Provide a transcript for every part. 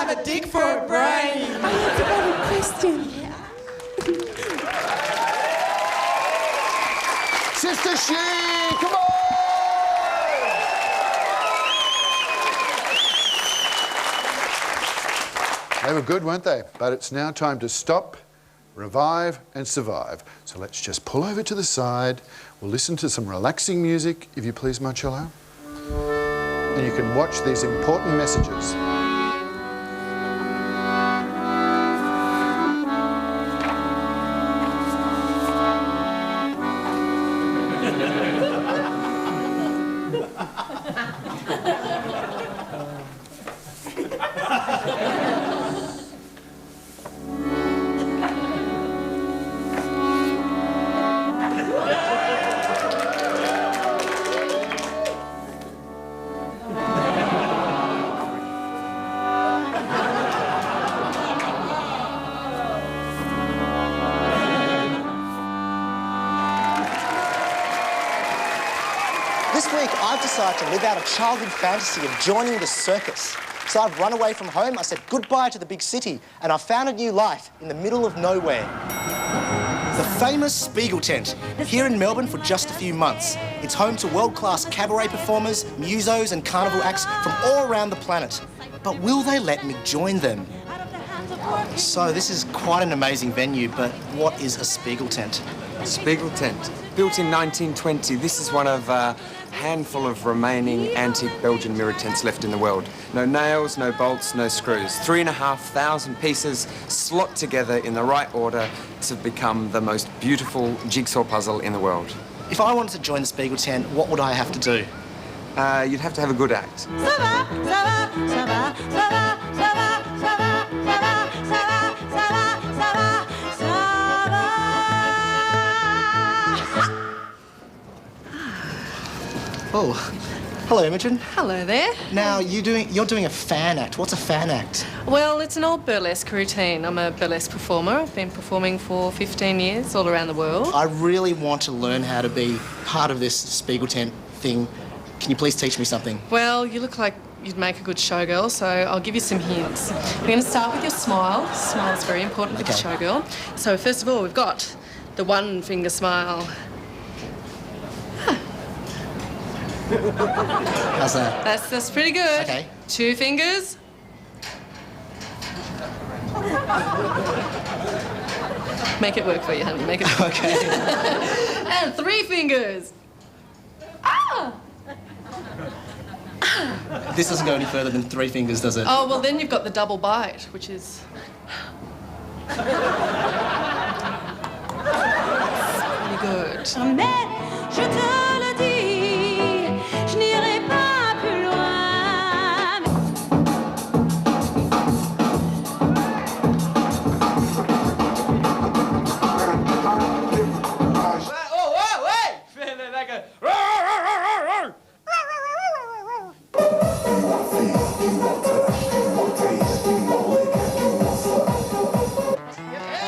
have a dick for a brain. I have a question. Sister She, come on! They were good, weren't they? But it's now time to stop, revive and survive. So let's just pull over to the side. We'll listen to some relaxing music, if you please, Marcello. And you can watch these important messages. This week, I've decided to live out a childhood fantasy of joining the circus. So I've run away from home, I said goodbye to the big city, and I've found a new life in the middle of nowhere. The famous Spiegel Tent, here in Melbourne for just a few months. It's home to world-class cabaret performers, musos and carnival acts from all around the planet. But will they let me join them? So this is quite an amazing venue, but what is a Spiegel Tent? Spiegel Tent. Built in 1920, this is one of a handful of remaining antique Belgian mirror tents left in the world. No nails, no bolts, no screws. 3,500 pieces slot together in the right order to become the most beautiful jigsaw puzzle in the world. If I wanted to join the Spiegel Tent, what would I have to do? You'd have to have a good act. Oh, hello, Imogen. Hello there. Now, you're doing a fan act. What's a fan act? Well, it's an old burlesque routine. I'm a burlesque performer. I've been performing for 15 years all around the world. I really want to learn how to be part of this Spiegel Tent thing. Can you please teach me something? Well, you look like you'd make a good showgirl, so I'll give you some hints. We're going to start with your smile. Smile is very important with the showgirl. So first of all, we've got the one finger smile. How's that? That's pretty good. Okay. 2 fingers. Make it work for you, honey. Make it work. Okay. And 3 fingers. Ah! This doesn't go any further than 3 fingers, does it? Oh, well, then you've got the double bite, which is... pretty good.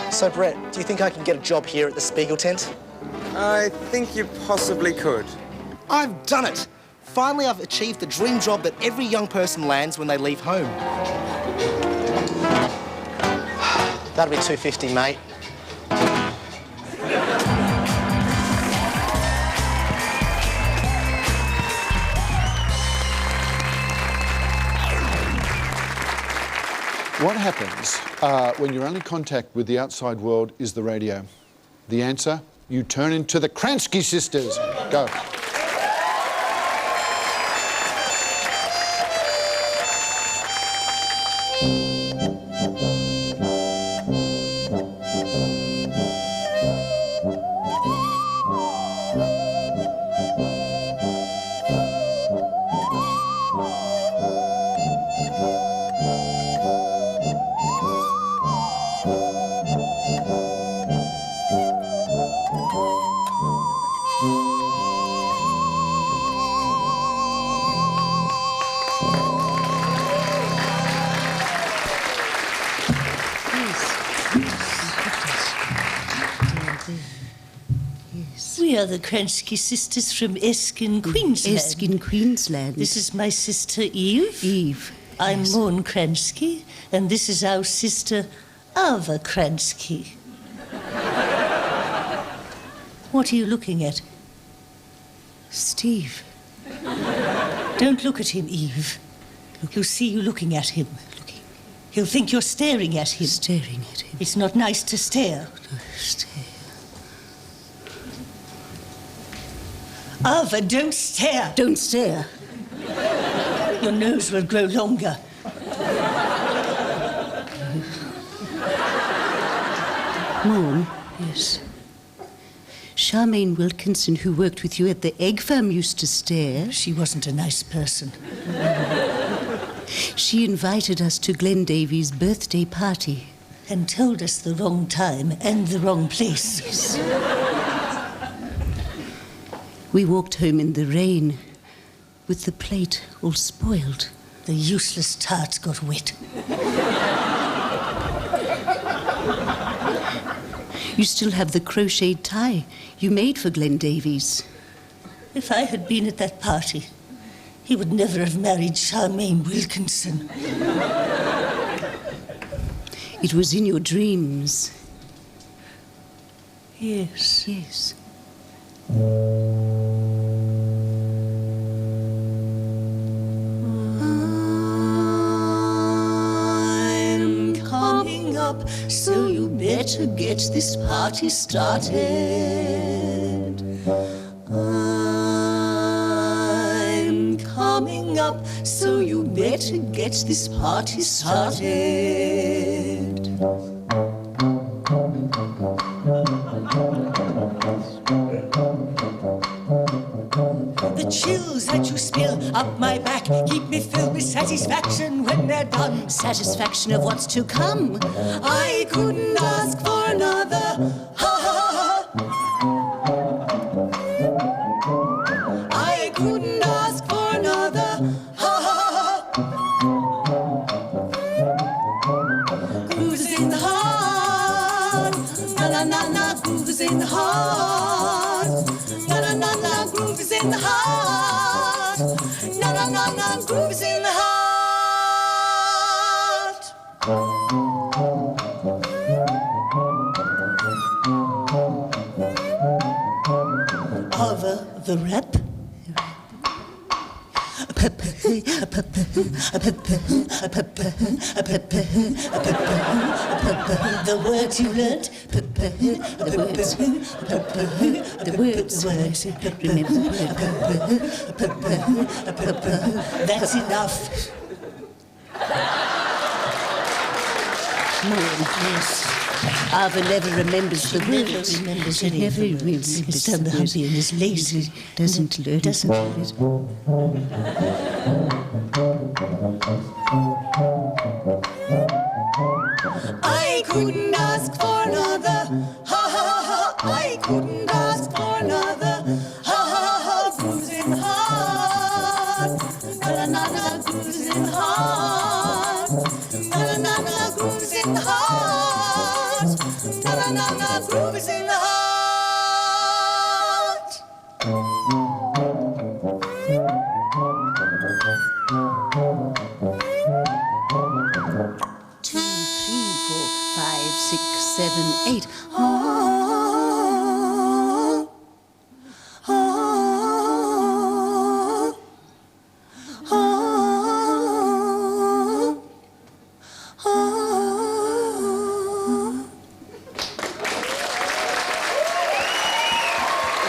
So, Brett, do you think I can get a job here at the Spiegel Tent? I think you possibly could. I've done it! Finally, I've achieved the dream job that every young person lands when they leave home. That'll be $2.50, mate. What happens when your only contact with the outside world is the radio? The answer? You turn into the Kransky sisters. Go. We are the Kransky sisters from Erskine, Queensland. Erskine, Queensland. This is my sister Eve. Eve. I'm Moon Kransky, and this is our sister, Ava Kransky. What are you looking at? Steve. Don't look at him, Eve. Look, he'll see you looking at him. He'll think you're staring at him. Staring at him. It's not nice to stare. Stare. Ava, don't stare. Don't stare. Your nose will grow longer. Mom? Yes. Charmaine Wilkinson, who worked with you at the egg farm, used to stare. She wasn't a nice person. She invited us to Glenn Davies' birthday party. And told us the wrong time and the wrong place. We walked home in the rain, with the plate all spoiled. The useless tarts got wet. You still have the crocheted tie you made for Glenn Davies. If I had been at that party, he would never have married Charmaine Wilkinson. It was in your dreams. Yes. Yes. I'm coming up, so you better get this party started. I'm coming up, so you better get this party started. The chills that you spill up my back keep me filled with satisfaction when they're done. Satisfaction of what's to come. I couldn't ask for another. Ha ha ha. I couldn't ask for another. Ha ha ha. Groove is in the heart. Na na na na. Groove is in the heart. Na na na na. Groove is in the heart. Na na na na. Groove is in the heart. Ava, the rap. The words you learnt. The words. Remember. That's enough. Mom. Yes. Ava never remembers the Never words. remembers She any of never the words. remembers It's the done the words. humpy and is lazy. Doesn't learn. Doesn't learn. I couldn't ask for another. Ha ha ha. I couldn't ask for another. Ha ha ha. Grooves in the heart. Na na na na. Grooves in the heart. Na na na na. Grooves in the heart. Na na na na. Grooves in the heart. 2, 3, 4, 5, 6, 7, 8.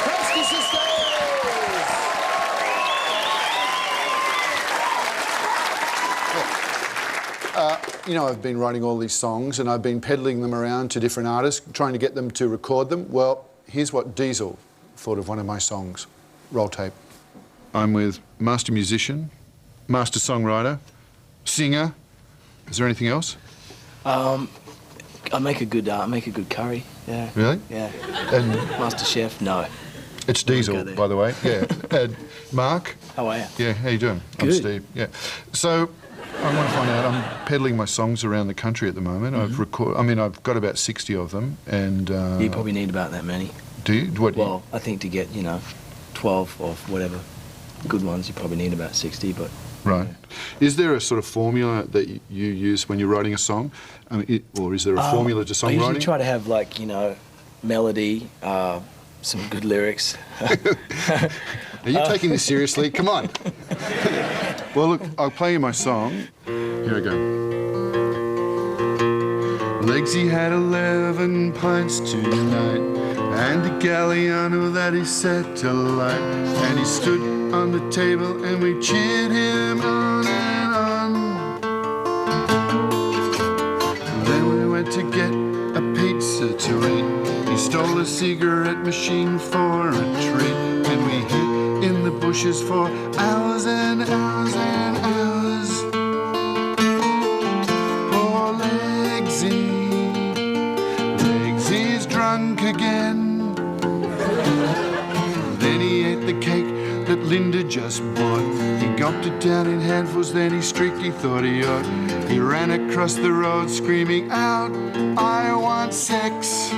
Kransky Sisters! You know, I've been writing all these songs and I've been peddling them around to different artists, trying to get them to record them. Well, here's what Diesel thought of one of my songs. Roll tape. I'm with master musician, master songwriter, singer. Is there anything else? I make a good curry. Yeah. Really? Yeah. And Master Chef? No. it's go Diesel, there. by the way. Yeah. Mark? How are you? Yeah, how you doing? I'm Good. Steve. Yeah. So I want to find out. I'm peddling my songs around the country at the moment. I've got about 60 of them, and You probably need about that many. do you? What? do you- Well, I think to get 12 or whatever good ones, you probably need about 60. But Right. Is there a sort of formula that you use when you're writing a song? I mean, or is there a formula to I usually songwriting? try to have, like, you know, melody, some good lyrics. Are you taking this seriously? Come on. Well, look, I'll play you my song. Here we go. Legsy had 11 pints tonight, and a Galliano that he set to light. And he stood on the table and we cheered him on and on. And then we went to get a pizza to eat. He stole a cigarette machine for a treat. And we hid in the bushes for hours and hours and hours. Poor Legsy, Legsy's drunk again. Then he ate the cake that Linda just bought. He gulped it down in handfuls, then he streaked, he thought he ought. He ran across the road screaming out, I want sex.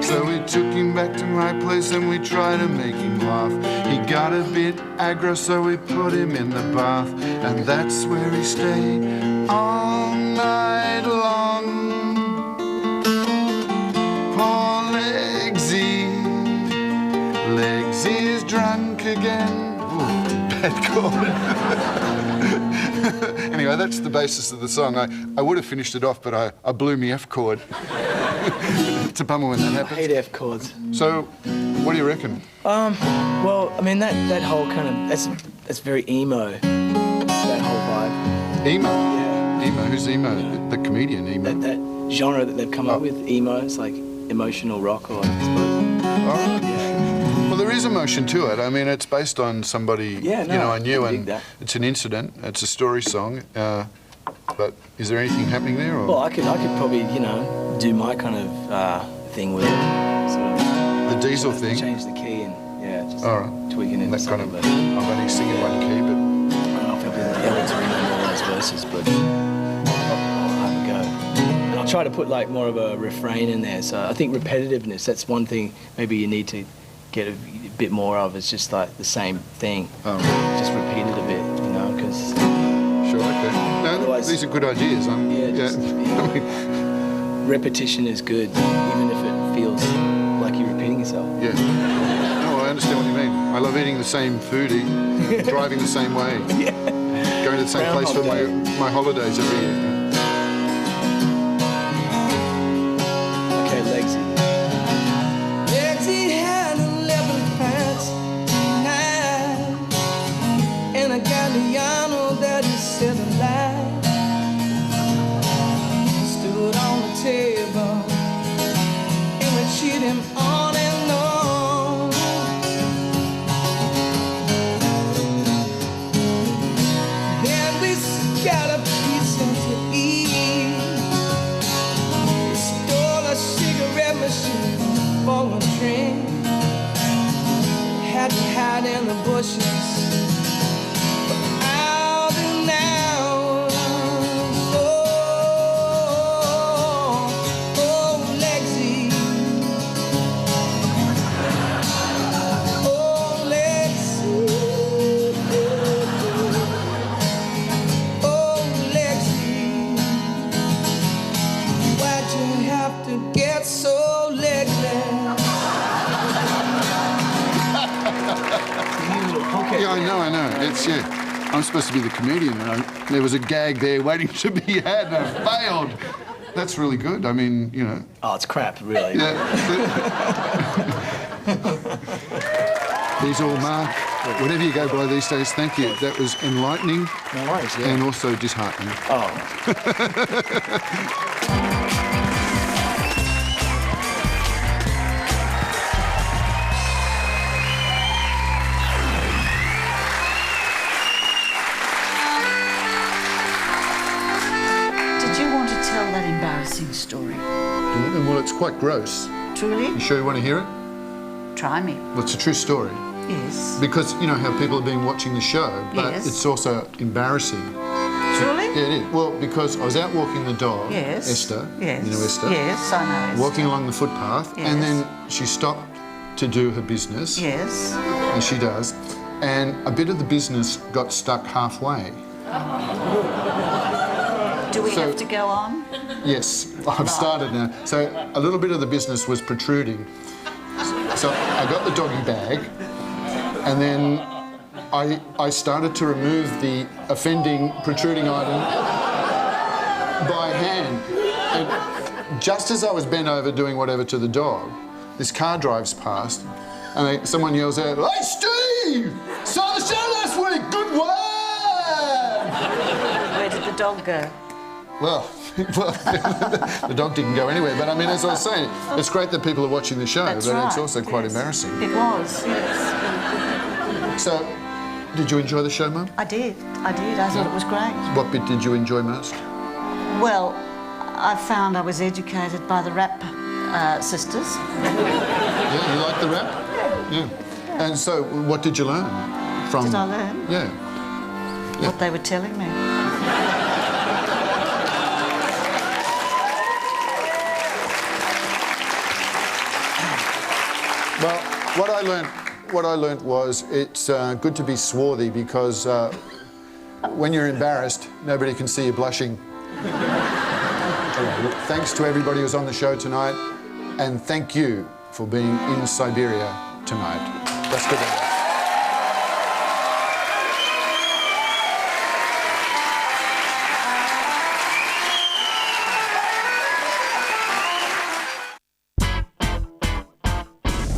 So we took him back to my place and we tried to make him laugh. He got a bit aggro, so we put him in the bath. And that's where he stayed all night long. Poor Legsy, Legsy's drunk again. Ooh, bad chord. Anyway, that's the basis of the song. I would have finished it off, but I blew me F chord. It's a bummer when that I happens. hate F chords. So, what do you reckon? Well, I mean, that whole kind of, that's very emo, that whole vibe. Emo? Yeah. Emo? Who's Emo? The comedian Emo? That genre that they've come up with, emo, it's like emotional rock, or I suppose. Oh. Yeah. Well, there is emotion to it. I mean, it's based on somebody I knew, I dig and that. it's an incident. It's a story song. But is there anything happening there? Or? Well, I could probably, you know, do my kind of thing with it. Sort of the Diesel thing? Change the key and, just All right. tweak it into That kind something. of, But I'm only singing one key, but... I don't know if I'll be able to remember all those verses, but I'll have a go. And I'll try to put, like, more of a refrain in there. So I think repetitiveness, that's one thing maybe you need to get a bit more of. It's just, like, the same thing. Oh. Just repeat it a bit, you know, because... Sure, okay. No, Otherwise- these are good ideas. I mean, repetition is good, even if it feels like you're repeating yourself. yeah. No, I understand what you mean. I love eating the same food, driving the same way, going to the same place for my holidays every year. Okay, Legsy. Legsy had 11 pints tonight, and a Galliano that he said alive. Stood on the table, and we cheered him on and on. Then we got a pizza to eat. We stole a cigarette machine for a drink. Had to hide in the bushes for hours and hours. Oh, Legsy. Oh, Legsy. Oh, Legsy. Why'd you have to get so legless? Yeah, I know. It's, I'm supposed to be the comedian, and there was a gag there waiting to be had, and I failed. That's really good. I mean, you know. Oh, it's crap, really. Yeah. These all mark. Whatever you go by these days, thank you. That was enlightening No worries, yeah. and also disheartening. Oh. Did you want to tell that embarrassing story? Well, it's quite gross. Truly? You sure you want to hear it? Try me. Well, it's a true story. Yes. Because, you know, how people have been watching the show, but Yes. it's also embarrassing. Truly? Yeah, it is. Well, because I was out walking the dog, Yes. Esther. Yes. You know Esther? Yes, I know Esther. Walking along the footpath, Yes. and then she stopped to do her business, Yes. and she does, and a bit of the business got stuck halfway. Do we have to go on? Yes, I've started now. So a little bit of the business was protruding. So I got the doggy bag, and then I started to remove the offending protruding item by hand. And just as I was bent over doing whatever to the dog, this car drives past, and someone yells out, "Hey, Steve! Saw the show last week! Good one!" Where did the dog go? Well, the dog didn't go anywhere. But I mean, as I was saying, it's great that people are watching the show, That's but right. it's also quite embarrassing. It was, yes. So, did you enjoy the show, Mum? I did. I thought it was great. What bit did you enjoy most? Well, I found I was educated by the rap sisters. Yeah, you like the rap? Yeah. And so, what did you learn from? Did I learn? Yeah. What they were telling me. Well, what I learnt was it's good to be swarthy because when you're embarrassed, nobody can see you blushing. Anyway, look, thanks to everybody who's on the show tonight, and thank you for being in Siberia tonight. That's good.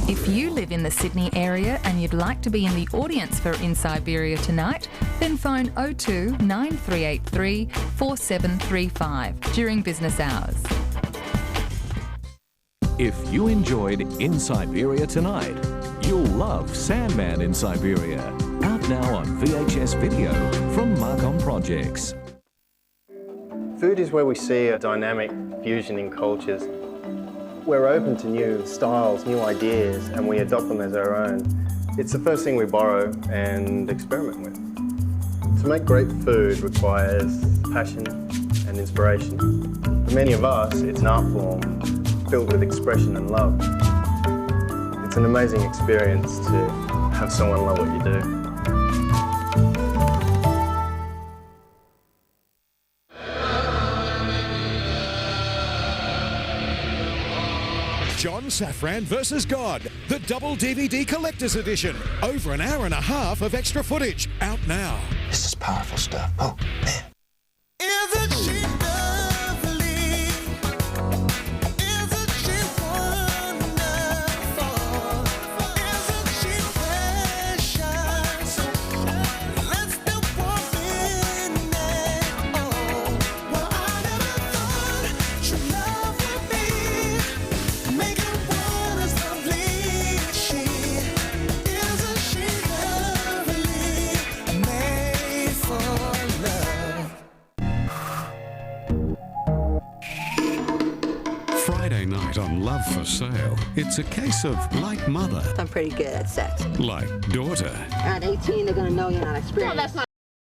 If you live in the Sydney area and you'd like to be in the audience for In Siberia tonight, then phone 02 9383 4735 during business hours. If you enjoyed In Siberia tonight, you'll love Sandman in Siberia. Out now on VHS video from Marcom Projects. Food is where we see a dynamic fusion in cultures. We're open to new styles, new ideas, and we adopt them as our own. It's the first thing we borrow and experiment with. To make great food requires passion and inspiration. For many of us, it's an art form filled with expression and love. It's an amazing experience to have someone love what you do. John Safran vs. God, the double DVD collector's edition. Over an hour and a half of extra footage. Out now. This is powerful stuff. Oh, man. Isn't she lovely? Isn't she wonderful? Isn't she precious? Let's do one minute. Oh, well, I never thought true love would be making one as lovely as she. Isn't she lovely? Made for love. Friday night on Love for Sale. It's a case of like mother, I'm pretty good at sex. like daughter, At 18, they're going to know you're not experienced. No, that's not